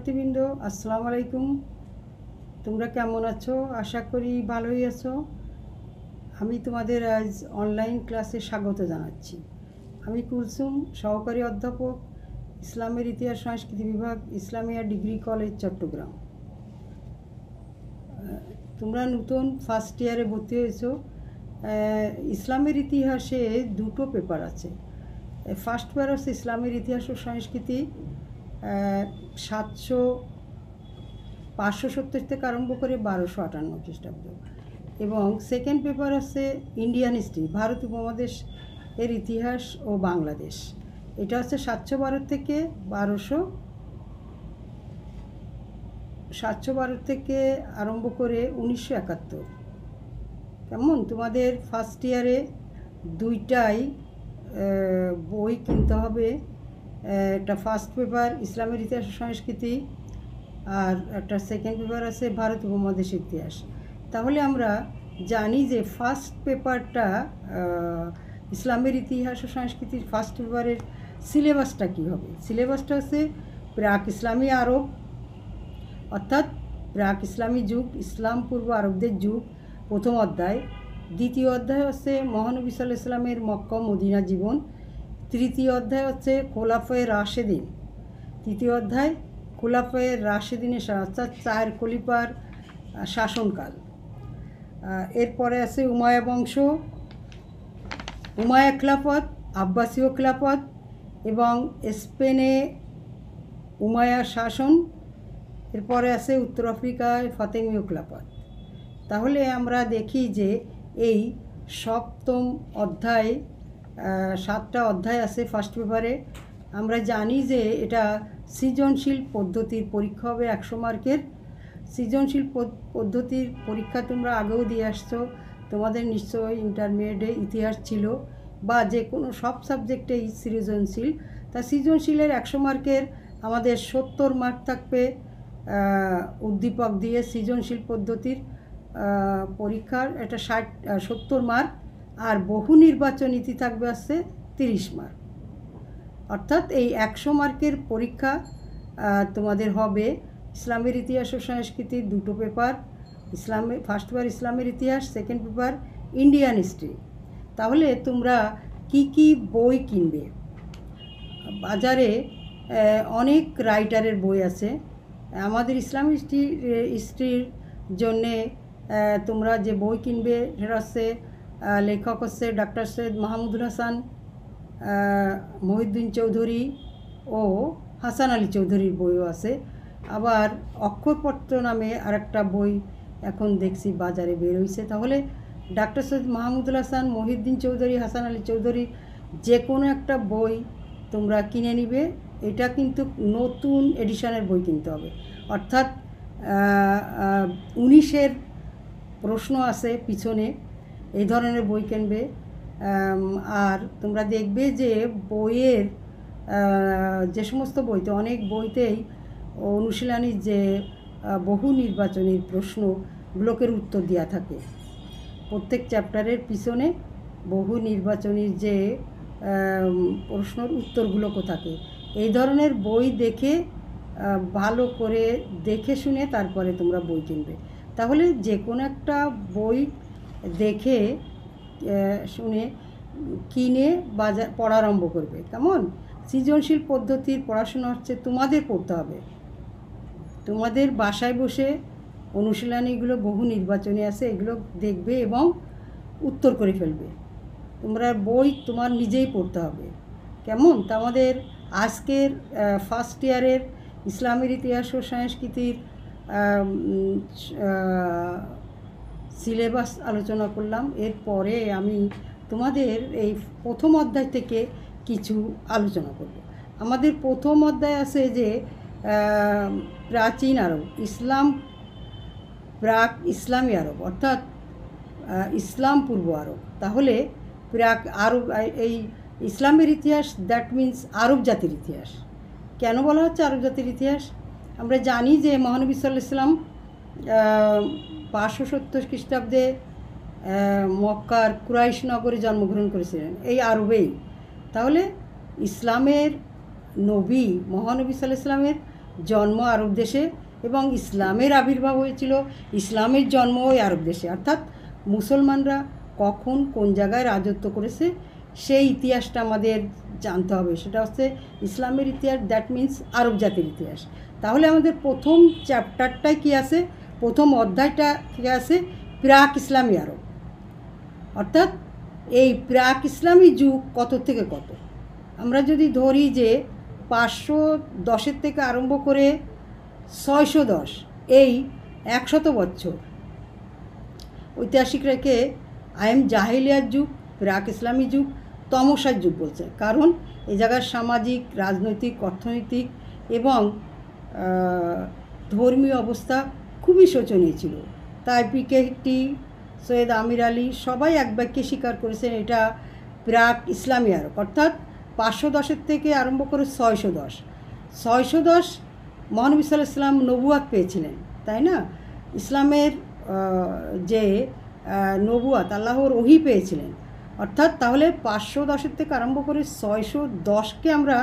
শিক্ষার্থীবৃন্দ, আসসালামু আলাইকুম। তোমরা কেমন আছো? আশা করি ভালোই আছো। আমি তোমাদের আজ অনলাইন ক্লাসে স্বাগত জানাচ্ছি। আমি কুলসুম, সহকারী অধ্যাপক, ইসলামের ইতিহাস সংস্কৃতি বিভাগ, ইসলামিয়া ডিগ্রি কলেজ, চট্টগ্রাম। তোমরা নতুন ফার্স্ট ইয়ারে ভর্তি হয়েছো। ইসলামের ইতিহাসে দুটো পেপার আছে। ফার্স্ট পেপার হচ্ছে ইসলামের ইতিহাস ও সংস্কৃতি, 570 থেকে আরম্ভ করে 1258 খ্রিস্টাব্দ, এবং সেকেন্ড পেপার আছে ইন্ডিয়ান হিস্ট্রি, ভারত উপমহাদেশ এর ইতিহাস ও বাংলাদেশ। এটা হচ্ছে 712 থেকে 712 থেকে আরম্ভ করে 1971। কেমন? তোমাদের ফার্স্ট ইয়ারে দুইটাই বই কিনতে হবে। একটা ফার্স্ট পেপার ইসলামের ইতিহাস ও সংস্কৃতি, আর একটা সেকেন্ড পেপার আছে ভারত উপমহাদেশের ইতিহাস। তাহলে আমরা জানি যে ফার্স্ট পেপারটা ইসলামের ইতিহাস ও সংস্কৃতির ফার্স্ট পেপারের সিলেবাসটা কী হবে। সিলেবাসটা হচ্ছে প্রাক ইসলামী আরব, অর্থাৎ প্রাক ইসলামী যুগ, ইসলাম পূর্ব আরবদের যুগ, প্রথম অধ্যায়। দ্বিতীয় অধ্যায় হচ্ছে মহানবী সাল্লাল্লাহু আলাইহি ওয়াসাল্লামের মক্কা মদিনা জীবন। তৃতীয় অধ্যায় হচ্ছে খোলাফায়ে রাশেদিন। তৃতীয় অধ্যায় খোলাফায়ে রাশেদিনের অর্থাৎ 4 খলিফার শাসনকাল। এরপরে আছে উমাইয়া বংশ, উমাইয়া খিলাফত, আব্বাসীয় খিলাফত এবং স্পেনে উমাইয়া শাসন। এরপরে আছে উত্তর আফ্রিকায় ফাতেমীয় খিলাফত। তাহলে আমরা দেখি যে এই সপ্তম অধ্যায়, 7টা অধ্যায় আছে ফার্স্ট পেপারে। আমরা জানি যে এটা সৃজনশীল পদ্ধতির পরীক্ষা হবে 100 মার্কের। সৃজনশীল পদ্ধতির পরীক্ষা তোমরা আগেও দিয়ে আসছো। তোমাদের নিশ্চয়ই ইন্টারমিডিয়েটে ইতিহাস ছিল, বা যে কোনো সব সাবজেক্টেই সৃজনশীল। তা সৃজনশীলের 100 মার্কের আমাদের 70 মার্ক থাকবে উদ্দীপক দিয়ে। সৃজনশীল পদ্ধতির পরীক্ষার এটা 70 মার্ক, আর বহু নির্বাচন নীতি থাকবে আসছে 30 মার্ক। অর্থাৎ এই 100 মার্কের পরীক্ষা তোমাদের হবে ইসলামের ইতিহাস ও সংস্কৃতির দুটো পেপার। ফার্স্ট পেপার ইসলামের ইতিহাস, সেকেন্ড পেপার ইন্ডিয়ান হিস্ট্রি। তাহলে তোমরা কি কি বই কিনবে? বাজারে অনেক রাইটারের বই আছে। আমাদের ইসলামিক হিস্ট্রির জন্যে তোমরা যে বই কিনবে সেটা হচ্ছে লেখক হচ্ছে ডক্টর সৈয়দ মাহমুদুল হাসান, মহিউদ্দিন চৌধুরী ও হাসান আলী চৌধুরীর বইও আছে। আবার অক্ষরপত্র নামে আরেকটা বই এখন দেখছি বাজারে বের হয়েছে। তাহলে ডক্টর সৈয়দ মাহমুদুল হাসান, মহিউদ্দিন চৌধুরী, হাসান আলী চৌধুরী যে কোনো একটা বই তোমরা কিনে নিবে। এটা কিন্তু নতুন এডিশনের বই কিনতে হবে, অর্থাৎ 19-এর প্রশ্ন আছে পিছনে, এই ধরনের বই কিনবে। আর তোমরা দেখবে যে বইয়ের যে সমস্ত বইতে, অনেক বইতেই অনুশীলনী যে বহু নির্বাচনী প্রশ্নগুলোকের উত্তর দেওয়া থাকে। প্রত্যেক চ্যাপ্টারের পিছনে বহু নির্বাচনীর যে প্রশ্নের উত্তরগুলোকে থাকে। এই ধরনের বই দেখে ভালো করে দেখে শুনে তারপরে তোমরা বই কিনবে। তাহলে যে কোনো একটা বই দেখে শুনে কিনে পড়া আরম্ভ করবে। কেমন? সৃজনশীল পদ্ধতির পড়াশোনা হচ্ছে তোমাদের পড়তে হবে। তোমাদের বাসায় বসে অনুশীলনীগুলো বহু নির্বাচনী আছে, এগুলো দেখবে এবং উত্তর করে ফেলবে। তোমরা বই তোমার নিজেই পড়তে হবে। কেমন? তা আমাদের আজকের ফার্স্ট ইয়ারের ইসলামের ইতিহাস ও সংস্কৃতির সিলেবাস আলোচনা করলাম। এরপরে আমি তোমাদের এই প্রথম অধ্যায় থেকে কিছু আলোচনা করব। আমাদের প্রথম অধ্যায় আছে যে প্রাচীন আরব, প্রাক ইসলামী আরব, অর্থাৎ ইসলাম পূর্ব আরব। তাহলে প্রাক আরব, এই ইসলামের ইতিহাস, দ্যাট মিন্স আরব জাতির ইতিহাস। কেন বলা হচ্ছে আরব জাতির ইতিহাস? আমরা জানি যে মহানবী সাল্লাল্লাহু আলাইহি ওয়াসাল্লাম 570 খ্রিস্টাব্দে মক্কার কুরাইশ নগরে জন্মগ্রহণ করেছিলেন, এই আরবেই। তাহলে ইসলামের নবী মহানবী সাল্লাল্লাহু আলাইহি ওয়াসাল্লামের জন্ম আরব দেশে এবং ইসলামের আবির্ভাব হয়েছিল, ইসলামের জন্ম ওই আরব দেশে। অর্থাৎ মুসলমানরা কখন কোন জায়গায় রাজত্ব করেছে সেই ইতিহাসটা আমাদের জানতে হবে। সেটা হচ্ছে ইসলামের ইতিহাস, দ্যাট মিন্স আরব জাতির ইতিহাস। তাহলে আমাদের প্রথম চ্যাপ্টারটায় কী আছে, প্রথম অধ্যায়টা কী আছে, প্রাক ইসলামী আরব। অর্থাৎ এই প্রাক ইসলামী যুগ কত থেকে কত, আমরা যদি ধরি যে 510 থেকে আরম্ভ করে 610, এই 100 বছর ঐতিহাসিকরাকে আইম জাহিলিয়ার যুগ, প্রাক ইসলামী যুগ, তমসার যুগ বলছে। কারণ এই জায়গার সামাজিক, রাজনৈতিক, অর্থনৈতিক এবং ধর্মীয় অবস্থা খুবই শোচনীয় ছিল। তাই পিকেটি, সৈয়দ আমির আলী সবাই এক বাক্যে স্বীকার করেছেন এটা প্রাক ইসলামী আরব। অর্থাৎ 510 থেকে আরম্ভ করে 610 মহানবী সাল্লাল্লাহু আলাইহি ওয়াসাল্লাম নবুয়াত পেয়েছিলেন, তাই না? ইসলামের যে নবুয়াত, আল্লাহর ওহী পেয়েছিলেন। অর্থাৎ তাহলে 510 থেকে আরম্ভ করে 610কে আমরা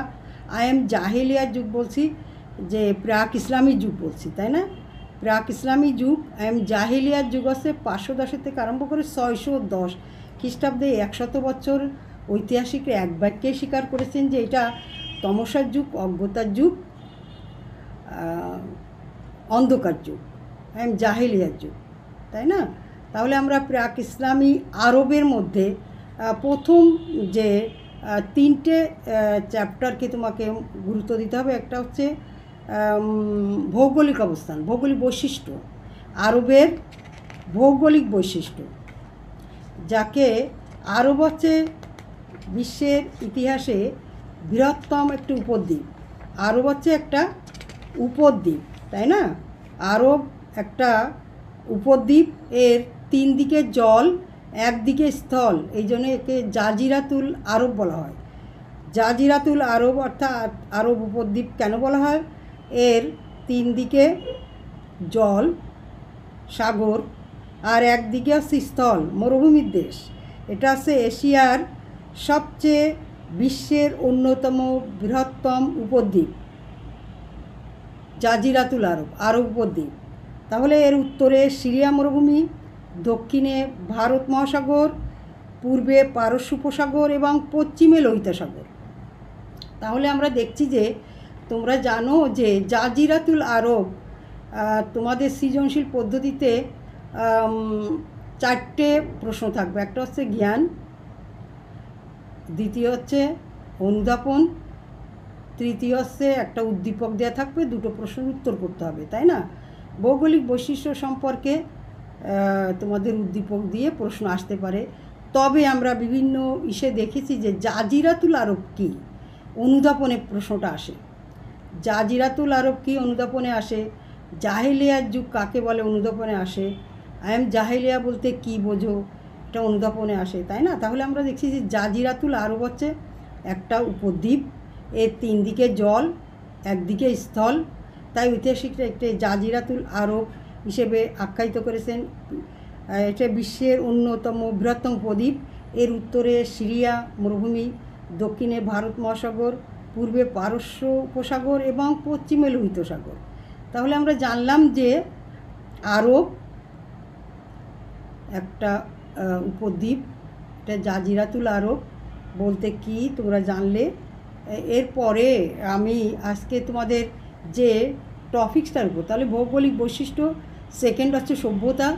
আইএম জাহিলিয়ার যুগ বলছি, যে প্রাক ইসলামী যুগ বলছি, তাই না? প্রাক ইসলামী যুগ, আইএম জাহিলিয়ার যুগ আছে 510 থেকে আরম্ভ করে 610 খ্রিস্টাব্দে। 100 বছর ঐতিহাসিকরা এক বাক্যে স্বীকার করেছেন যে এটা তমসার যুগ, অজ্ঞতার যুগ, অন্ধকার যুগ, আইএম জাহিলিয়ার যুগ, তাই না? তাহলে আমরা প্রাক ইসলামী আরবের মধ্যে প্রথম যে 3টে চ্যাপ্টারকে তোমাকে গুরুত্ব দিতে হবে। একটা হচ্ছে ভৌগোলিক অবস্থান, ভৌগোলিক বৈশিষ্ট্য, আরবের ভৌগোলিক বৈশিষ্ট্য, যাকে আরব হচ্ছে বিশ্বের ইতিহাসে বৃহত্তম একটি উপদ্বীপ। আরব হচ্ছে একটা উপদ্বীপ, তাই না? আরব একটা উপদ্বীপ, এর 3 দিকে জল, একদিকে স্থল, এই জন্য একে জাজিরাতুল আরব বলা হয়। জাজিরাতুল আরব অর্থাৎ আরব উপদ্বীপ কেন বলা হয়? এর 3 দিকে জল, সাগর, আর একদিকে হচ্ছে স্থল, মরুভূমির দেশ। এটা হচ্ছে এশিয়ার সবচেয়ে বিশ্বের অন্যতম বৃহত্তম উপদ্বীপ, জাজিরাতুল আরব, আরব উপদ্বীপ। তাহলে এর উত্তরে সিরিয়া মরুভূমি, দক্ষিণে ভারত মহাসাগর, পূর্বে পারস্য উপসাগর এবং পশ্চিমে লোহিত সাগর। তাহলে আমরা দেখছি যে তোমরা জানো যে জাজিরাতুল আরব, তোমাদের সৃজনশীল পদ্ধতিতে 4টে প্রশ্ন থাকবে। একটা হচ্ছে জ্ঞান, দ্বিতীয় হচ্ছে অনুধাবন, তৃতীয় হচ্ছে একটা উদ্দীপক দেওয়া থাকবে, 2টো প্রশ্নের উত্তর করতে হবে, তাই না? ভৌগোলিক বৈশিষ্ট্য সম্পর্কে তোমাদের উদ্দীপক দিয়ে প্রশ্ন আসতে পারে। তবে আমরা বিভিন্ন দেখেছি যে জাজিরাতুল আরব কী, অনুধাবনে প্রশ্নটা আসে। জাজিরাতুল আরব কী, অনুধাবনে আসে। জাহিলিয়ার যুগ কাকে বলে, অনুধাবনে আসে। আইএম জাহিলিয়া বলতে কী বোঝো, এটা অনুধাবনে আসে, তাই না? তাহলে আমরা দেখছি যে জাজিরাতুল আরব হচ্ছে একটা উপদ্বীপ, এর 3 দিকে জল, একদিকে স্থল, তাই ঐতিহাসিকরা একটি জাজিরাতুল আরব হিসেবে আখ্যায়িত করেছেন। এটা বিশ্বের অন্যতম বৃহত্তম উপদ্বীপ। এর উত্তরে সিরিয়া মরুভূমি, দক্ষিণে ভারত মহাসাগর, পূর্বে পারস্য উপসাগর এবং পশ্চিমে লোহিত সাগর। তাহলে আমরা জানলাম যে আরব একটা উপদ্বীপ, এটা জাজিরাতুল আরব বলতে কি তোমরা জানলে। এরপরে আমি আজকে তোমাদের যে টপিক্সটার উপর, তাহলে ভৌগোলিক বৈশিষ্ট্য, সেকেন্ড হচ্ছে সভ্যতা।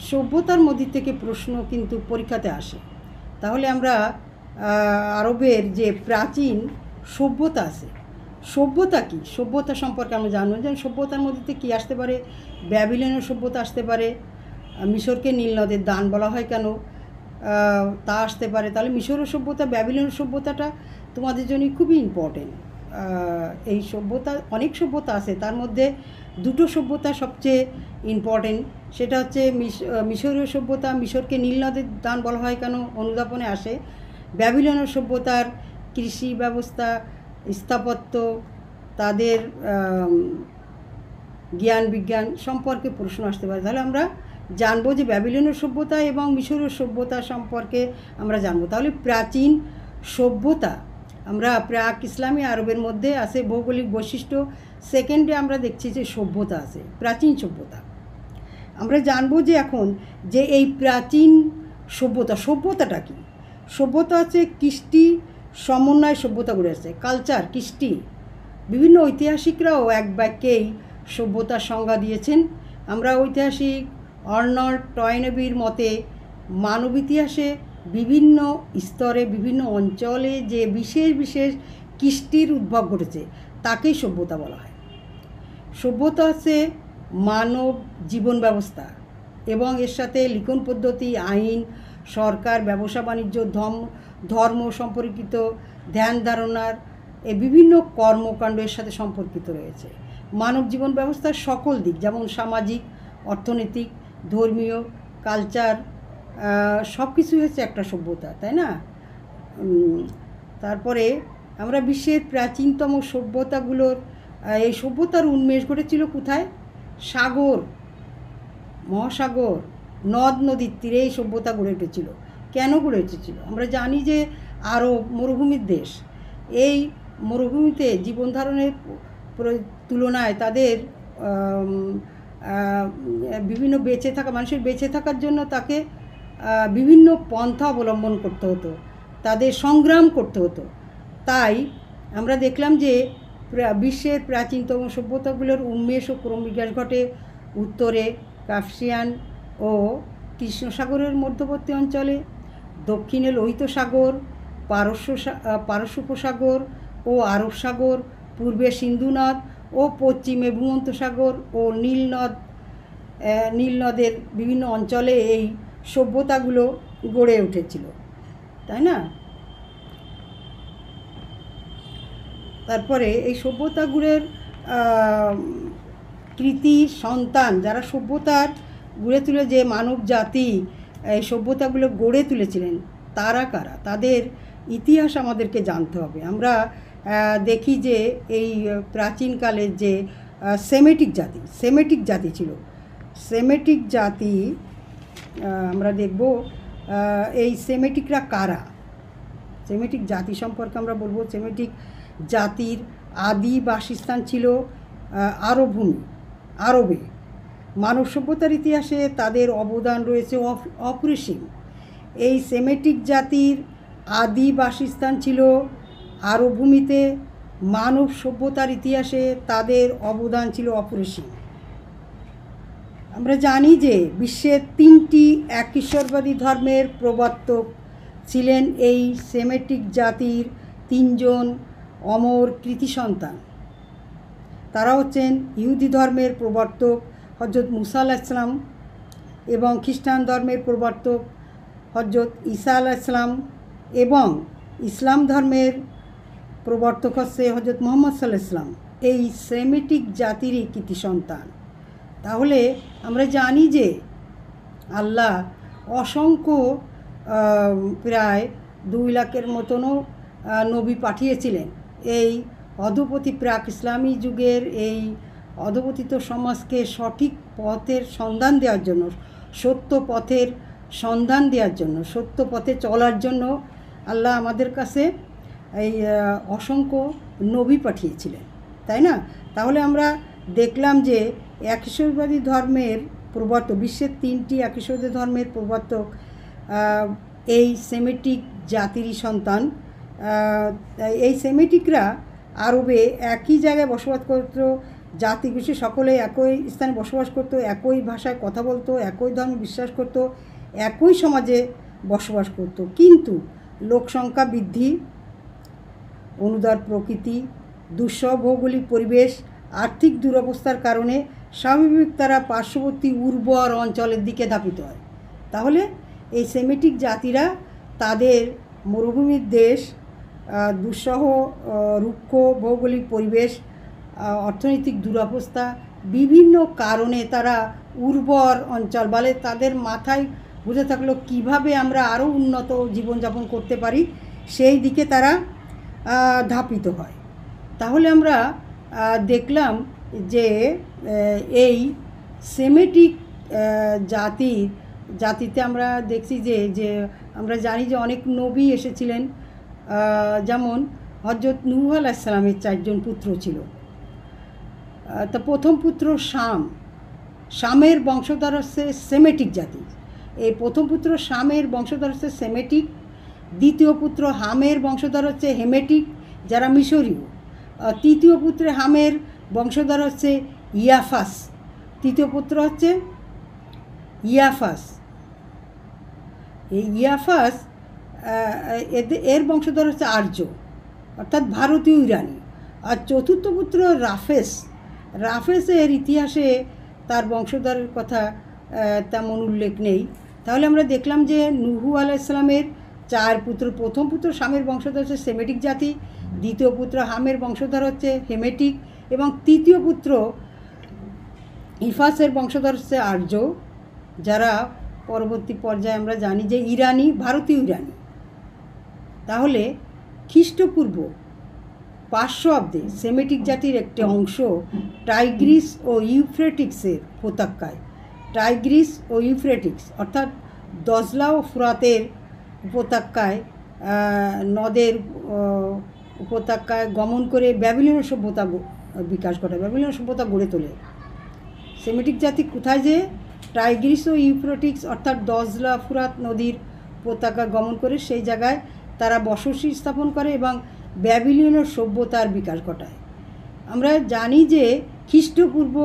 সভ্যতার মধ্যে থেকে প্রশ্ন কিন্তু পরীক্ষাতে আসে। তাহলে আমরা আরবের যে প্রাচীন সভ্যতা আছে, সভ্যতা কি, সভ্যতা সম্পর্কে আমরা জানবো। যেমন সভ্যতার মধ্যে কী আসতে পারে, ব্যাবিলনীয় সভ্যতা আসতে পারে, মিশরকে নীল নদের দান বলা হয় কেন, তা আসতে পারে। তাহলে মিশরীয় সভ্যতা, ব্যাবিলনীয় সভ্যতাটা তোমাদের জন্য খুবই ইম্পর্টেন্ট। এই সভ্যতা, অনেক সভ্যতা আছে, তার মধ্যে 2টো সভ্যতা সবচেয়ে ইম্পর্টেন্ট। সেটা হচ্ছে মিশরীয় সভ্যতা, মিশরকে নীল নদের দান বলা হয় কেন, অনুধাবনে আসে। ব্যাবিলনীয় সভ্যতার কৃষি ব্যবস্থা, স্থাপত্য, তাদের জ্ঞান বিজ্ঞান সম্পর্কে প্রশ্ন আসতে পারে। তাহলে আমরা জানবো যে ব্যাবিলনীয় সভ্যতা এবং মিশরীয় সভ্যতা সম্পর্কে আমরা জানবো। তাহলে প্রাচীন সভ্যতা আমরা প্রাক ইসলামী আরবের মধ্যে আছে ভৌগোলিক বৈশিষ্ট্য। সেকেন্ডে আমরা দেখছি যে সভ্যতা আছে, প্রাচীন সভ্যতা। আমরা জানবো যে এখন যে এই প্রাচীন সভ্যতাটা কি। সভ্যতা আছে কৃষ্টি সমন্বয় সভ্যতা গড়ে আছে, কালচার, কৃষ্টি। বিভিন্ন ঐতিহাসিকরাও এক বাক্যেই সভ্যতার সংজ্ঞা দিয়েছেন। আমরা ঐতিহাসিক আর্নল্ড টয়নেবির মতে মানব ইতিহাসে বিভিন্ন স্তরে বিভিন্ন অঞ্চলে যে বিশেষ বিশেষ কৃষ্টির উদ্ভব ঘটেছে তাকেই সভ্যতা বলা হয়। সভ্যতা হচ্ছে মানব জীবন ব্যবস্থা এবং এর সাথে লিখন পদ্ধতি, আইন, সরকার, ব্যবসা বাণিজ্য, ধর্ম সম্পর্কিত ধ্যান ধারণার এই বিভিন্ন কর্মকাণ্ডের সাথে সম্পর্কিত রয়েছে। মানব জীবন ব্যবস্থার সকল দিক, যেমন সামাজিক, অর্থনৈতিক, ধর্মীয়, কালচার, সব কিছুই হচ্ছে একটা সভ্যতা, তাই না? তারপরে আমরা বিশ্বের প্রাচীনতম সভ্যতাগুলোর এই সভ্যতার উন্মেষ ঘটেছিল কোথায়? সাগর, মহাসাগর, নদ নদীর তীরে এই সভ্যতা গড়ে উঠেছিল। কেন গড়ে উঠেছিল? আমরা জানি যে আরব মরুভূমির দেশ। এই মরুভূমিতে জীবন ধারণের তুলনায় তাদের বিভিন্ন মানুষের বেঁচে থাকার জন্য তাকে বিভিন্ন পন্থা অবলম্বন করতে হতো, তাদের সংগ্রাম করতে হতো। তাই আমরা দেখলাম যে বিশ্বের প্রাচীনতম সভ্যতাগুলোর উন্মেষ ও ক্রমবিকাশ ঘটে উত্তরে কাস্পিয়ান ও কৃষ্ণসাগরের মধ্যবর্তী অঞ্চলে, দক্ষিণে লোহিত সাগর, পারস্য উপসাগর ও আরব সাগর, পূর্বে সিন্ধু নদ ও পশ্চিমে ভূমধ্য সাগর ও নীল নদের বিভিন্ন অঞ্চলে এই সভ্যতাগুলো গড়ে উঠেছিল, তাই না? তারপরে এই সভ্যতাগুলোর কৃতি সন্তান যারা সভ্যতার গড়ে তুলে, যে মানব জাতি এই সভ্যতাগুলো গড়ে তুলেছিলেন, তারা কারা? তাদের ইতিহাস আমাদেরকে জানতে হবে। আমরা দেখি যে এই প্রাচীনকালের যে সেমেটিক জাতি ছিল, সেমেটিক জাতি আমরা দেখব এই সেমেটিকরা কারা। সেমেটিক জাতি সম্পর্কে আমরা বলবো। সেমেটিক জাতির আদি বাসস্থান ছিল আরবে। মানব সভ্যতার ইতিহাসে তাদের অবদান রয়েছে অপরিসীম। এই সেমেটিক জাতির আদি বাসস্থান ছিল আরবভূমিতে। মানব সভ্যতার ইতিহাসে তাদের অবদান ছিল অপরিসীম। আমরা জানি যে বিশ্বের 3টি এক ঈশ্বরবাদী ধর্মের প্রবর্তক ছিলেন এই সেমেটিক জাতির 3জন অমর কৃতি সন্তান। তারা হচ্ছেন ইহুদি ধর্মের প্রবর্তক হযরত মুসা আলাইহিস সালাম এবং খ্রিস্টান ধর্মের প্রবর্তক হযরত ঈসা আলাইহিস সালাম এবং ইসলাম ধর্মের প্রবর্তক হচ্ছে হযরত মুহাম্মদ সাল্লাল্লাহু আলাইহি ওয়াসাল্লাম, এই সেমেটিক জাতিরই কৃতি সন্তান। তাহলে আমরা জানি যে আল্লাহ অসংখ্য প্রায় 2 লাখের মতনও নবী পাঠিয়েছিলেন এই অধপতি প্রাক ইসলামী যুগের এই অধপতিত সমাজকে সঠিক পথের সন্ধান দেওয়ার জন্য, সত্য পথের সন্ধান দেওয়ার জন্য, সত্য পথে চলার জন্য আল্লাহ আমাদের কাছে এই অসংখ্য নবী পাঠিয়েছিলেন, তাই না? তাহলে আমরা দেখলাম যে এক ঈশ্বরবাদী ধর্মের প্রবর্তক, বিশ্বের 3টি এক ঈশ্বরবাদী ধর্মের প্রবর্তক এই সেমেটিক জাতিরই সন্তান। এই সেমেটিকরা আরবে একই জায়গায় বসবাস করত, জাতিগোষ্ঠী সকলে একই স্থানে বসবাস করত, একই ভাষায় কথা বলতো, একই ধর্মে বিশ্বাস করত, একই সমাজে বসবাস করত। কিন্তু লোকসংখ্যা বৃদ্ধি, অনুদার প্রকৃতি, দুঃসহ ভৌগোলিক পরিবেশ, আর্থিক দুরবস্থার কারণে স্বাভাবিক তারা পার্শ্ববর্তী উর্বর অঞ্চলের দিকে ধাপিত হয়। তাহলে এই সেমেটিক জাতিরা তাদের মরুভূমির দেশ, দুঃসহ রুক্ষ ভৌগোলিক পরিবেশ, অর্থনৈতিক দুরবস্থা, বিভিন্ন কারণে তারা উর্বর অঞ্চল বলে তাদের মাথায় বুঝে থাকলো কিভাবে আমরা আরও উন্নত জীবনযাপন করতে পারি, সেই দিকে তারা ধাপিত হয়। তাহলে আমরা দেখলাম যে এই সেমেটিক জাতিতে আমরা দেখছি যে আমরা জানি যে অনেক নবী এসেছিলেন, যেমন হযরত নূহ আলাইহিস সালামের 4 জন পুত্র ছিল। তা প্রথম পুত্র শাম, শামের বংশধর হচ্ছে সেমেটিক জাতি। এই প্রথম পুত্র শামের বংশধর হচ্ছে সেমেটিক, দ্বিতীয় পুত্র হামের বংশধর হচ্ছে হেমেটিক যারা মিশরীয়, তৃতীয় পুত্রে হামের বংশধর হচ্ছে ইয়াফাস, তৃতীয় পুত্র হচ্ছে ইয়াফাস। এই ইয়াফাস এর বংশধর হচ্ছে আর্য অর্থাৎ ভারতীয় ইরানি। আর চতুর্থ পুত্র রাফেস, রাফেসের ইতিহাসে তার বংশধরের কথা তেমন উল্লেখ নেই। তাহলে আমরা দেখলাম যে নূহ আলাইহিস সালামের 4 পুত্র, প্রথম পুত্র শামের বংশধর হচ্ছে সেমেটিক জাতি, দ্বিতীয় পুত্র হামের বংশধর হচ্ছে হেমেটিক এবং তৃতীয় পুত্র ইফাসের বংশধর হচ্ছে আর্য, যারা পরবর্তী পর্যায়ে আমরা জানি যে ইরানি, ভারতীয় ইরানি। তাহলে খ্রিস্টপূর্ব 500 অব্দে সেমেটিক জাতির একটি অংশ টাইগ্রিস ও ইউফ্রেটিক্সের উপত্যকায়, টাইগ্রিস ও ইউফ্রেটিক্স অর্থাৎ দজলা ও ফুরাতের উপত্যকায়, নদের উপত্যকায় গমন করে ব্যাবিলনীয় সভ্যতা বিকাশ ঘটায়, ব্যাবিলনীয় সভ্যতা গড়ে তোলে। সেমেটিক জাতি কোথায় যে টাইগ্রিস ও ইউফ্রেটিক্স অর্থাৎ দজলা ফুরাত নদীর উপত্যকা গমন করে সেই জায়গায় তারা বসতি স্থাপন করে এবং ব্যাবিলনীয় সভ্যতার বিকাশ ঘটায়। আমরা জানি যে খ্রিস্টপূর্ব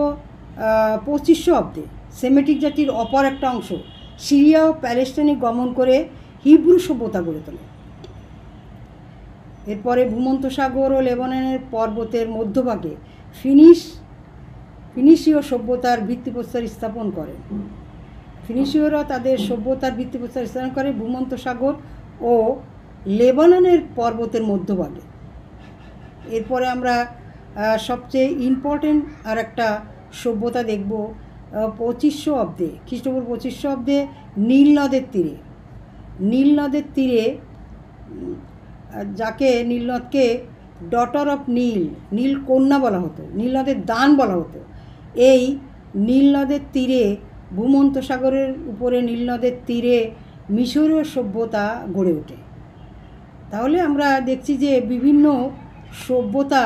2500 অব্দে সেমেটিক জাতির অপর একটা অংশ সিরিয়া ও প্যালেস্টাইনে গমন করে হিব্রু সভ্যতা গড়ে তোলে। এরপরে ভূমধ্যসাগর ও লেবাননের পর্বতের মধ্যভাগে ফিনিশীয় সভ্যতার ভিত্তিপ্রস্তর স্থাপন করে। ফিনিশীয়রা তাদের সভ্যতার ভিত্তিপ্রস্তর স্থাপন করে ভূমধ্যসাগর ও লেবাননের পর্বতের মধ্যভাগে। এরপরে আমরা সবচেয়ে ইম্পর্টেন্ট আর একটা সভ্যতা দেখব 2500 অব্দে, খ্রিস্টপূর্ব 2500 অব্দে নীল নদের তীরে, নীল নদের তীরে যাকে নীলনদকে ডটার অফ নীল, নীল কন্যা বলা হতো, নীল নদের দান বলা হতো। এই নীল নদের তীরে, ভূমধ্যসাগরের উপরে নীল নদের তীরে মিশরীয় সভ্যতা গড়ে ওঠে। তাহলে আমরা দেখছি যে বিভিন্ন সভ্যতা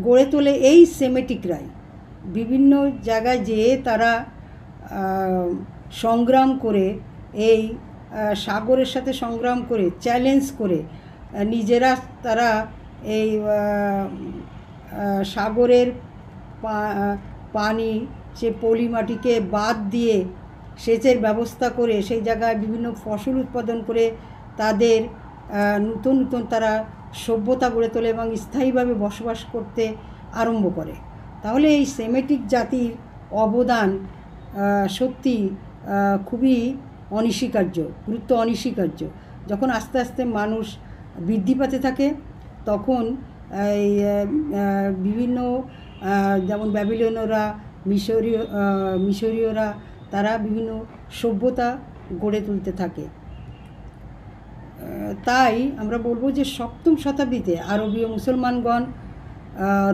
গড়ে তোলে এই সেমেটিকরাই। বিভিন্ন জায়গায় যেয়ে তারা সংগ্রাম করে, এই সাগরের সাথে সংগ্রাম করে, চ্যালেঞ্জ করে নিজেরা তারা এই সাগরের পানি, সে পলি মাটিকে বাদ দিয়ে সেচের ব্যবস্থা করে সেই জায়গায় বিভিন্ন ফসল উৎপাদন করে তাদের নতুন নতুন তারা সভ্যতা গড়ে তোলে এবং স্থায়ীভাবে বসবাস করতে আরম্ভ করে। তাহলে এই সেমেটিক জাতির অবদান সত্যি খুবই অনস্বীকার্য, গুরুত্ব অনস্বীকার্য। যখন আস্তে আস্তে মানুষ বৃদ্ধি পেতে থাকে তখন এই বিভিন্ন যেমন ব্যাবিলনীয়রা, মিশরীয়রা তারা বিভিন্ন সভ্যতা গড়ে তুলতে থাকে। তাই আমরা বলবো যে 7ম শতাব্দীতে আরবীয় মুসলমানগণ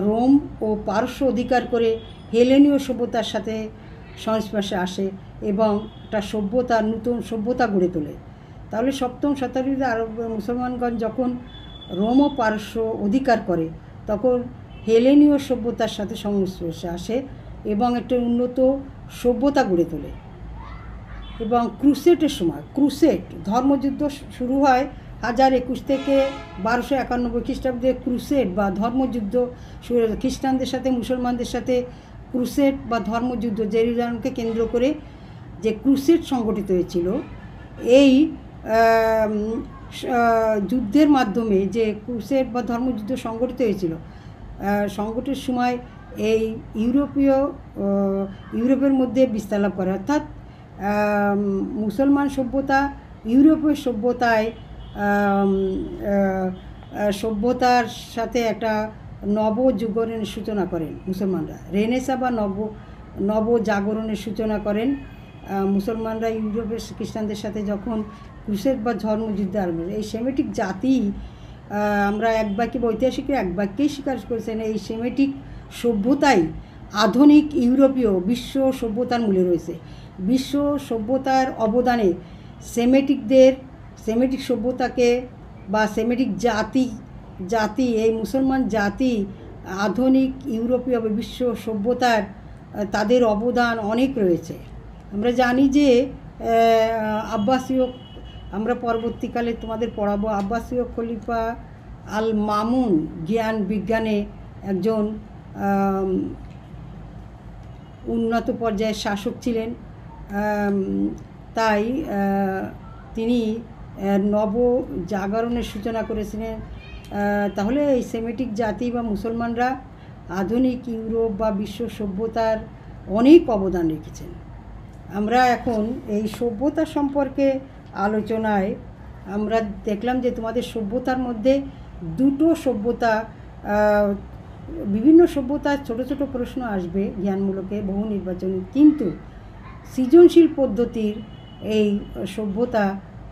রোম ও পারস্য অধিকার করে হেলেনীয় সভ্যতার সাথে সংস্পর্শে আসে এবং একটা সভ্যতা, নতুন সভ্যতা গড়ে তোলে। তাহলে 7ম শতাব্দীতে আরবীয় মুসলমানগণ যখন রোম ও পারস্য অধিকার করে তখন হেলেনীয় সভ্যতার সাথে সংস্পর্শে আসে এবং একটা উন্নত সভ্যতা গড়ে তোলে। এবং ক্রুসেডের সময়, ক্রুসেড ধর্মযুদ্ধ শুরু হয় 1021 থেকে 1291 খ্রিস্টাব্দে। ক্রুসেড বা ধর্মযুদ্ধ শুরু, খ্রিস্টানদের সাথে মুসলমানদের সাথে ক্রুসেড বা ধর্মযুদ্ধ, জেরুজালেমকে কেন্দ্র করে যে ক্রুসেড সংগঠিত হয়েছিল, এই যুদ্ধের মাধ্যমে যে ক্রুসেড বা ধর্মযুদ্ধ সংগঠিত হয়েছিল, সংগঠনের সময় এই ইউরোপের মধ্যে বিস্তার লাভ করে, অর্থাৎ মুসলমান সভ্যতা ইউরোপীয় সভ্যতার সাথে একটা নবজাগরণের সূচনা করেন মুসলমানরা। রেনেসা বা নবজাগরণের সূচনা করেন মুসলমানরা ইউরোপের খ্রিস্টানদের সাথে যখন ক্রুসেড বা ধর্মযুদ্ধে আরম্ভ। এই সেমেটিক জাতি আমরা এক বাক্যে, ঐতিহাসিকরা এক বাক্যেই স্বীকার করেছেন, এই সেমেটিক সভ্যতাই আধুনিক ইউরোপীয় বিশ্ব সভ্যতার মূলে রয়েছে। বিশ্ব সভ্যতার অবদানে সেমেটিক সভ্যতাকে বা সেমেটিক জাতি জাতি, এই মুসলমান জাতি আধুনিক ইউরোপীয় বিশ্ব সভ্যতার তাদের অবদান অনেক রয়েছে। আমরা জানি যে আব্বাসীয়, আমরা পরবর্তীকালে তোমাদের পড়াবো, আব্বাসীয় খলিফা আল মামুন জ্ঞান বিজ্ঞানে একজন উন্নত পর্যায়ের শাসক ছিলেন। তাই তিনি নব জাগরণের সূচনা করেছিলেন। তাহলে এই সেমেটিক জাতি বা মুসলমানরা আধুনিক ইউরোপ বা বিশ্ব সভ্যতার অনেক অবদান রেখেছেন। আমরা এখন এই সভ্যতা সম্পর্কে আলোচনায় আমরা দেখলাম যে তোমাদের সভ্যতার মধ্যে দুটো সভ্যতা, বিভিন্ন সভ্যতার ছোট ছোট প্রশ্ন আসবে জ্ঞানমূলকে, বহু নির্বাচনী, কিন্তু সৃজনশীল পদ্ধতির এই সভ্যতা,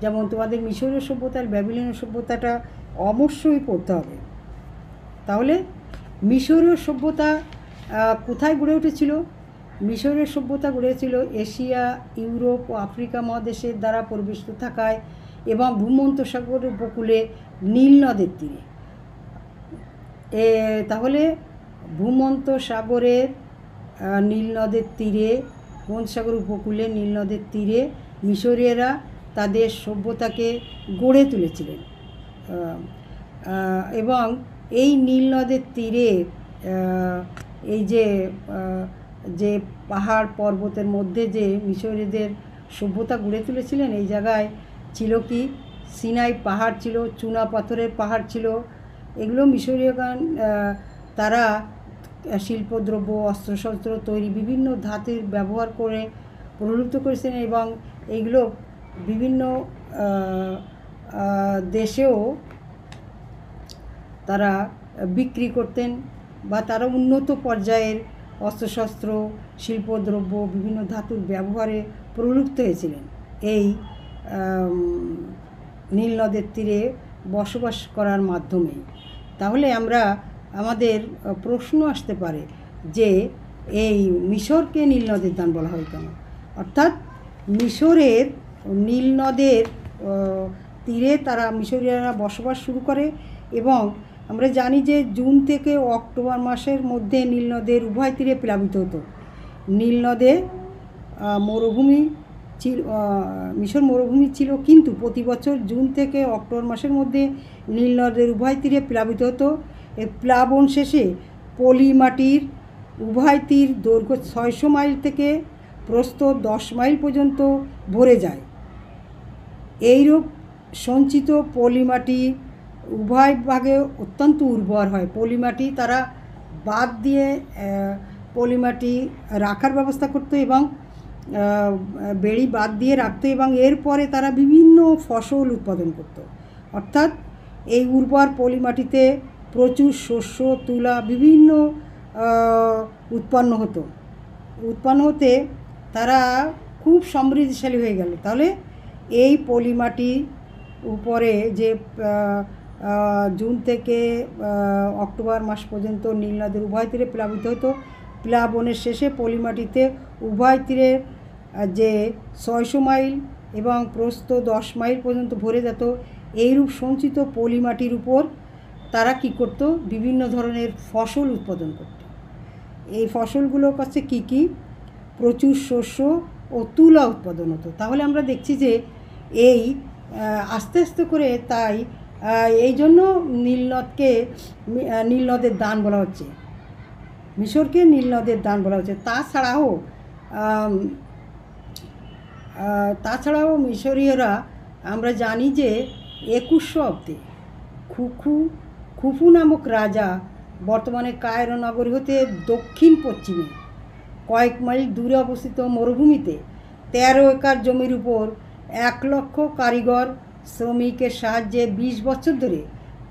যেমন তোমাদের মিশরীয় সভ্যতার ব্যাবিলনীয় সভ্যতাটা অবশ্যই পড়তে হবে। তাহলে মিশরীয় সভ্যতা কোথায় গড়ে উঠেছিল? মিশরীয় সভ্যতা গড়েছিল এশিয়া, ইউরোপ ও আফ্রিকা মহাদেশের দ্বারা পরিবেষ্টিত থাকায় এবং ভূমধ্যসাগর উপকূলে নীল নদের তীরে। তাহলে ভূমধ্যসাগরের নীল নদের তীরে, ভূমধ্যসাগর উপকূলে নীল নদের তীরে মিশরীয়রা তাদের সভ্যতাকে গড়ে তুলেছিলেন। এবং এই নীল নদের তীরে এই যে পাহাড় পর্বতের মধ্যে যে মিশরীয়দের সভ্যতা গড়ে তুলেছিলেন, এই জায়গায় ছিল কি সিনাই পাহাড় ছিল, চুনা পাথরের পাহাড় ছিল। এগুলো মিশরীয়গণ তারা শিল্পদ্রব্য, অস্ত্রশস্ত্র তৈরি, বিভিন্ন ধাতুর ব্যবহার করে প্রলুব্ধ করেছেন এবং এইগুলো বিভিন্ন দেশেও তারা বিক্রি করতেন বা তারা উন্নত পর্যায়ের অস্ত্রশস্ত্র, শিল্পদ্রব্য, বিভিন্ন ধাতুর ব্যবহারে প্রলুব্ধ হয়েছিলেন এই নীল নদের তীরে বসবাস করার মাধ্যমে। তাহলে আমাদের প্রশ্ন আসতে পারে যে এই মিশরকে নীল নদের দান বলা হয় কেন? অর্থাৎ মিশরের নীল নদের তীরে তারা মিশরীয়রা বসবাস শুরু করে এবং আমরা জানি যে জুন থেকে অক্টোবর মাসের মধ্যে নীল নদের উভয় তীরে প্লাবিত হতো। নীল নদে মরুভূমি ছিল, মিশর মরুভূমি ছিল, কিন্তু প্রতি বছর জুন থেকে অক্টোবর মাসের মধ্যে নীল নদের উভয় তীরে প্লাবিত হতো। এই প্লাবন শেষে পলি মাটির উভয় তীর দৈর্ঘ্য 600 মাইল থেকে প্রস্থ 10 মাইল পর্যন্ত ভরে যায়। এইরূপ সঞ্চিত পলিমাটি উভয় ভাগে অত্যন্ত উর্বর হয়। পলিমাটি তারা বাদ দিয়ে পলিমাটি রাখার ব্যবস্থা করতো এবং বেড়ি বাদ দিয়ে রাখতো এবং এরপরে তারা বিভিন্ন ফসল উৎপাদন করত। অর্থাৎ এই উর্বর পলিমাটিতে প্রচুর শস্য, তুলা, বিভিন্ন উৎপন্ন হতে তারা খুব সমৃদ্ধশালী হয়ে গেল। তাহলে এই পলিমাটি উপরে যে জুন থেকে অক্টোবর মাস পর্যন্ত নীল নদের উভয় তীরে প্লাবিত হতো, প্লাবনের শেষে পলিমাটিতে উভয় তীরে যে 600 মাইল এবং প্রস্থ 10 মাইল পর্যন্ত ভরে যেত। এইরূপ সঞ্চিত পলিমাটির উপর তারা কি করত? বিভিন্ন ধরনের ফসল উৎপাদন করত। এই ফসলগুলো কাছে কি প্রচুর শস্য ও তুলা উৎপাদন হতো। তাহলে আমরা দেখছি যে এই আস্তে আস্তে করে তাই এই জন্য নীল নদের দান বলা হচ্ছে, মিশরকে নীল নদের দান বলা হচ্ছে। তাছাড়াও মিশরীয়রা আমরা জানি যে 21 অব্দে খুফু নামক রাজা বর্তমানে কায়রো নগরী হতে দক্ষিণ পশ্চিমে কয়েক মাইল দূরে অবস্থিত মরুভূমিতে 13 একর জমির উপর 1 লক্ষ কারিগর শ্রমিকের সাহায্যে 20 বছর ধরে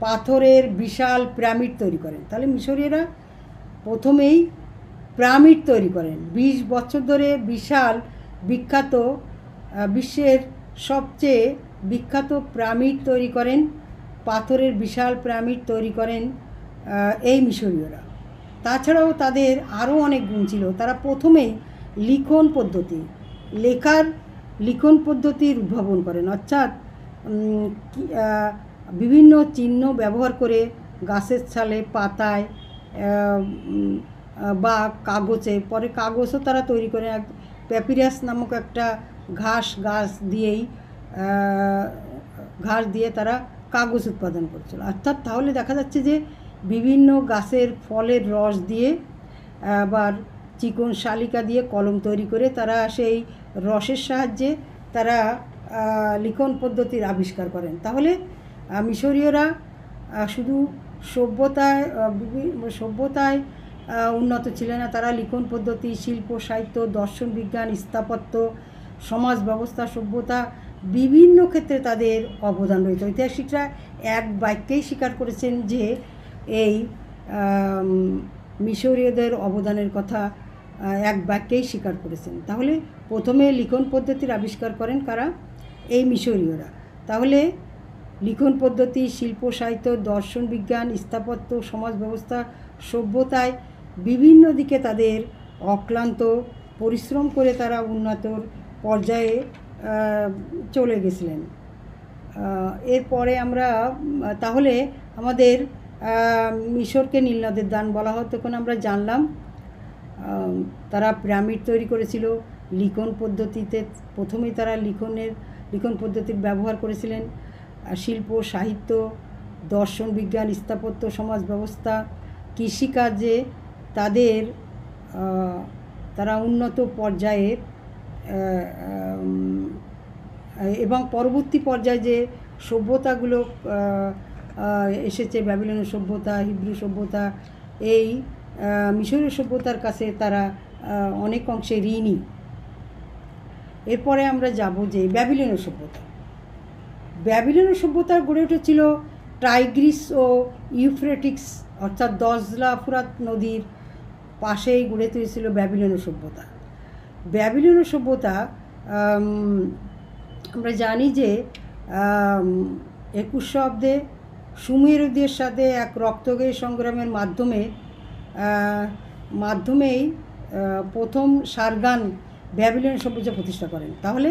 পাথরের বিশাল পিরামিড তৈরি করেন। তাহলে মিশরীয়রা প্রথমেই পিরামিড তৈরি করেন, 20 বছর ধরে বিখ্যাত বিশ্বের সবচেয়ে বিখ্যাত পিরামিড তৈরি করেন, পাথরের বিশাল পিরামিড তৈরি করেন এই মিশরীয়রা। তাছাড়াও তাদের আরও অনেক গুণ ছিল। তারা প্রথমেই লিখন পদ্ধতির উদ্ভাবন করেন, অর্থাৎ বিভিন্ন চিহ্ন ব্যবহার করে গাছের ছালে, পাতায় বা কাগজে, পরে কাগজও তারা তৈরি করে। প্যাপিরাস নামক একটা ঘাস দিয়ে তারা কাগজ উৎপাদন করছিল। অর্থাৎ তাহলে দেখা যাচ্ছে যে বিভিন্ন গাছের ফলের রস দিয়ে আবার চিকন শালিকা দিয়ে কলম তৈরি করে তারা সেই রসের সাহায্যে তারা লিখন পদ্ধতির আবিষ্কার করেন। তাহলে মিশরীয়রা শুধু সভ্যতায় উন্নত ছিলেন না, তারা লিখন পদ্ধতি, শিল্প, সাহিত্য, দর্শন, বিজ্ঞান, স্থাপত্য, সমাজ ব্যবস্থা, সভ্যতা বিভিন্ন ক্ষেত্রে তাদের অবদান রয়েছে। ঐতিহাসিকরা এক বাক্যেই স্বীকার করেছেন যে এই মিশরীয়দের অবদানের কথা এক বাক্যেই স্বীকার করেছেন। তাহলে প্রথমে লিখন পদ্ধতির আবিষ্কার করেন কারা? এই মিশরীয়রা। তাহলে লিখন পদ্ধতি, শিল্প, সাহিত্য, দর্শন, বিজ্ঞান, স্থাপত্য, সমাজ ব্যবস্থা, সভ্যতায় বিভিন্ন দিকে তাদের অক্লান্ত পরিশ্রম করে তারা উন্নতর পর্যায়ে চলে গেছিলেন। এরপরে আমরা তাহলে আমাদের মিশরকে নীল নদের দান বলা হয়, তখন আমরা জানলাম তারা পিরামিড তৈরি করেছিল। লিখন পদ্ধতিতে প্রথমেই তারা লিখন পদ্ধতির ব্যবহার করেছিলেন। শিল্প, সাহিত্য, দর্শন, বিজ্ঞান, স্থাপত্য, সমাজ ব্যবস্থা, কৃষিকাজে তারা উন্নত পর্যায়ে এবং পরবর্তী পর্যায়ে যে সভ্যতাগুলো এসেছে, ব্যাবিলনীয় সভ্যতা, হিব্রু সভ্যতা, এই মিশরীয় সভ্যতার কাছে তারা অনেক অংশে ঋণী। এরপরে আমরা যাব যে ব্যাবিলনীয় সভ্যতা গড়ে উঠেছিল টাইগ্রিস ও ইউফ্রেটিস অর্থাৎ দজলা ফুরাত নদীর পাশেই গড়ে তুলেছিল ব্যাবিলনীয় সভ্যতা। আমরা জানি যে 21 শতাব্দে সুমেরীয়দের সাথে এক রক্তক্ষয়ী সংগ্রামের মাধ্যমেই প্রথম সারগান ব্যাবিলনীয় সভ্যতা প্রতিষ্ঠা করেন। তাহলে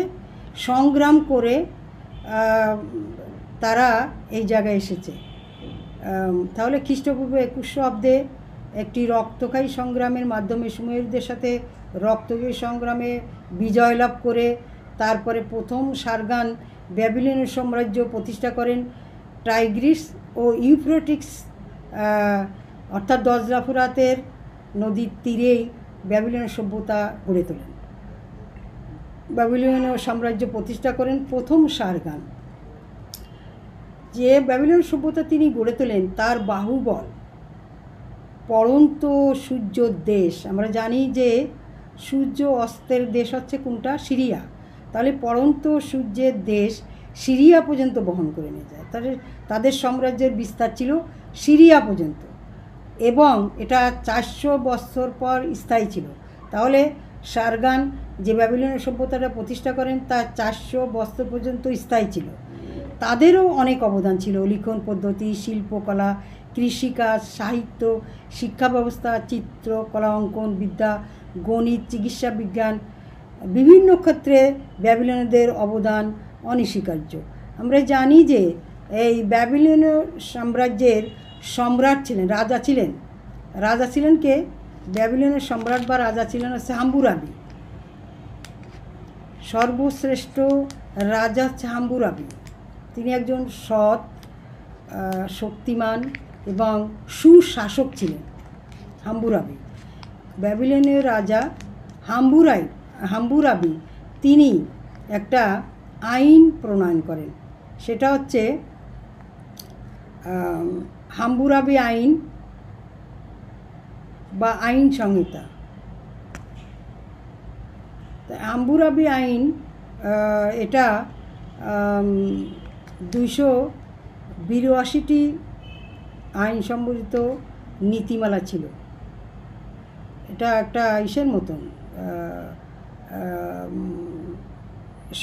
সংগ্রাম করে তারা এই জায়গায় এসেছে। তাহলে খ্রিস্টপূর্ব 21 শতাব্দে একটি রক্তক্ষয়ী সংগ্রামের মাধ্যমে সুমেরীয়দের সাথে রক্তক্ষয়ী সংগ্রামে বিজয় লাভ করে তারপরে প্রথম সারগান ব্যাবিলনীয় সাম্রাজ্য প্রতিষ্ঠা করেন। টাইগ্রিস ও ইউফ্রেটিস অর্থাৎ দজলা ফুরাতের নদীর তীরেই ব্যাবিলনীয় সভ্যতা গড়ে তোলেন। ব্যাবিলনীয় সাম্রাজ্য প্রতিষ্ঠা করেন প্রথম সারগান। যে ব্যাবিলনীয় সভ্যতা তিনি গড়ে তোলেন তার বাহুবল পড়ন্ত সূর্যর দেশ। আমরা জানি যে সূর্য অস্তের দেশ হচ্ছে কোনটা? সিরিয়া। তাহলে পড়ন্ত সূর্যের দেশ সিরিয়া পর্যন্ত বহন করে নিয়ে যায়। তাদের সাম্রাজ্যের বিস্তার ছিল সিরিয়া পর্যন্ত এবং এটা 400 বছর পর স্থায়ী ছিল। তাহলে সারগান যে ব্যাবিলনীয় সভ্যতাটা প্রতিষ্ঠা করেন তা 400 বছর পর্যন্ত স্থায়ী ছিল। তাদেরও অনেক অবদান ছিল। লিখন পদ্ধতি, শিল্পকলা, কৃষিকাজ, সাহিত্য, শিক্ষা ব্যবস্থা, চিত্র, কলা, অঙ্কন বিদ্যা, গণিত, চিকিৎসা বিজ্ঞান বিভিন্ন ক্ষেত্রে ব্যাবিলনীয়দের অবদান অনস্বীকার্য। আমরা জানি যে এই ব্যাবিলনীয় সাম্রাজ্যের সম্রাট ছিলেন, রাজা ছিলেন কে? ব্যাবিলনীয় সম্রাট বা রাজা ছিলেন হচ্ছে হাম্মুরাবি। সর্বশ্রেষ্ঠ রাজা হচ্ছে হাম্মুরাবি। তিনি একজন সৎ, শক্তিমান এবং সুশাসক ছিলেন হাম্মুরাবি। ব্যাবিলনীয় রাজা হাম্মুরাবি তিনি একটা আইন প্রণয়ন করেন, সেটা হচ্ছে হাম্মুরাবি আইন বা আইন সংহিতা। হাম্মুরাবি আইন এটা 282টি আইন সম্বলিত নীতিমালা ছিল। এটা একটা ইসের মতন,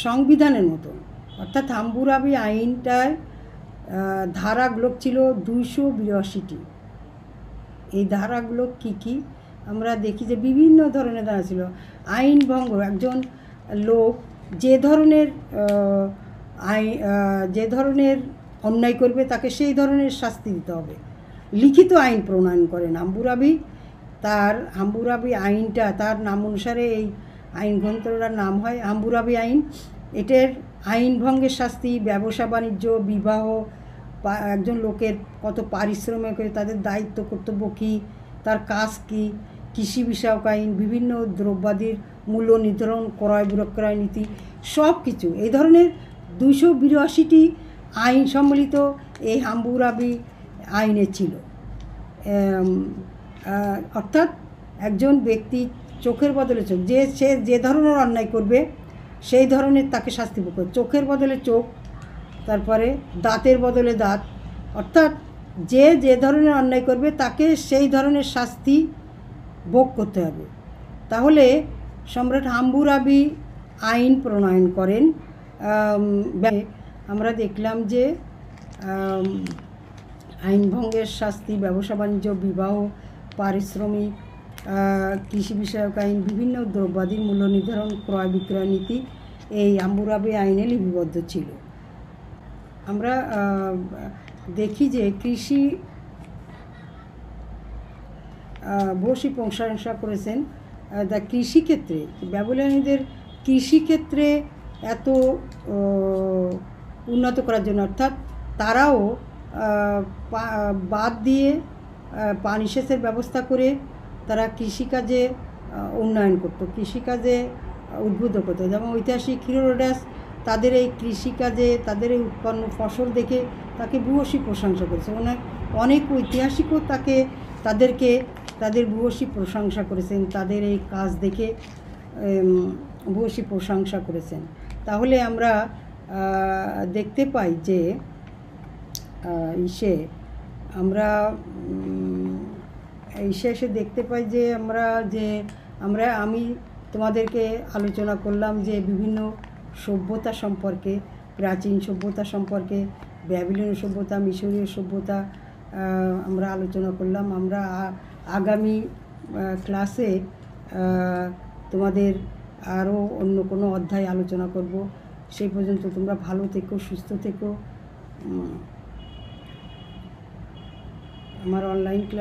সংবিধানের মতন। অর্থাৎ হাম্মুরাবি আইনটার ধারাগুলো ছিল 282টি। এই ধারাগুলো কি আমরা দেখি যে বিভিন্ন ধরনের ধারা ছিল। আইন ভঙ্গ, একজন লোক যে ধরনের অন্যায় করবে তাকে সেই ধরনের শাস্তি দিতে হবে। লিখিত আইন প্রণয়ন করেন হাম্মুরাবি। তার হাম্মুরাবি আইনটা, তার নাম অনুসারে এই আইন গ্রন্থটার নাম হয় হাম্মুরাবি আইন। এটার আইন ভঙ্গের শাস্তি, ব্যবসা বাণিজ্য, বিবাহ, একজন লোকের কত পারিশ্রমিক, তাদের দায়িত্ব কর্তব্য কী, তার কাজ কী, কৃষি বিষয়ক আইন, বিভিন্ন দ্রব্যাদির মূল্য নির্ধারণ, ক্রয় বিক্রয় নীতি, সব কিছু এই ধরনের 282টি আইন সম্মিলিত এই হাম্মুরাবি আইনে ছিল। অর্থাৎ একজন ব্যক্তি চোখের বদলে চোখ, সে যে ধরনের অন্যায় করবে সেই ধরনের তাকে শাস্তি ভোগ করবে। চোখের বদলে চোখ, তারপরে দাঁতের বদলে দাঁত, অর্থাৎ যে ধরনের অন্যায় করবে তাকে সেই ধরনের শাস্তি ভোগ করতে হবে। তাহলে সম্রাট হাম্মুরাবি আইন প্রণয়ন করেন। আমরা দেখলাম যে আইন ভঙ্গের শাস্তি, ব্যবসা বাণিজ্য, বিবাহ, পারিশ্রমিক, কৃষি বিষয়ক আইন, বিভিন্ন দ্রব্যাদির মূল্য নির্ধারণ, ক্রয় বিক্রয় নীতি এই হাম্মুরাবি আইনে লিপিবদ্ধ ছিল। আমরা দেখি যে কৃষি বসি প্রশংসা করেছেন কৃষিক্ষেত্রে, ব্যাবিলনীয়দের কৃষিক্ষেত্রে এত উন্নত করার জন্য, অর্থাৎ তারাও বাদ দিয়ে পানি সেচের ব্যবস্থা করে তারা কৃষিকাজে উন্নয়ন করত, কৃষিকাজে উদ্বুদ্ধ করতো। যেমন ঐতিহাসিক হিরোডোটাস তাদের এই কৃষিকাজে, তাদের এই উৎপন্ন ফসল দেখে তাকে ভূয়সী প্রশংসা করেছে। অনেক ঐতিহাসিকও তাদের ভূয়সী প্রশংসা করেছেন, তাদের এই কাজ দেখে ভূয়সী প্রশংসা করেছেন। তাহলে আমরা দেখতে পাই যে এসে দেখতে পাই যে আমি তোমাদেরকে আলোচনা করলাম যে বিভিন্ন সভ্যতা সম্পর্কে, প্রাচীন সভ্যতা সম্পর্কে, ব্যাবিলনীয় সভ্যতা, মিশরীয় সভ্যতা আমরা আলোচনা করলাম। আমরা আগামী ক্লাসে তোমাদের আরও অন্য কোনো অধ্যায় আলোচনা করব। সেই পর্যন্ত তোমরা ভালো থেকো, সুস্থ থেকো। আমার অনলাইন ক্লাস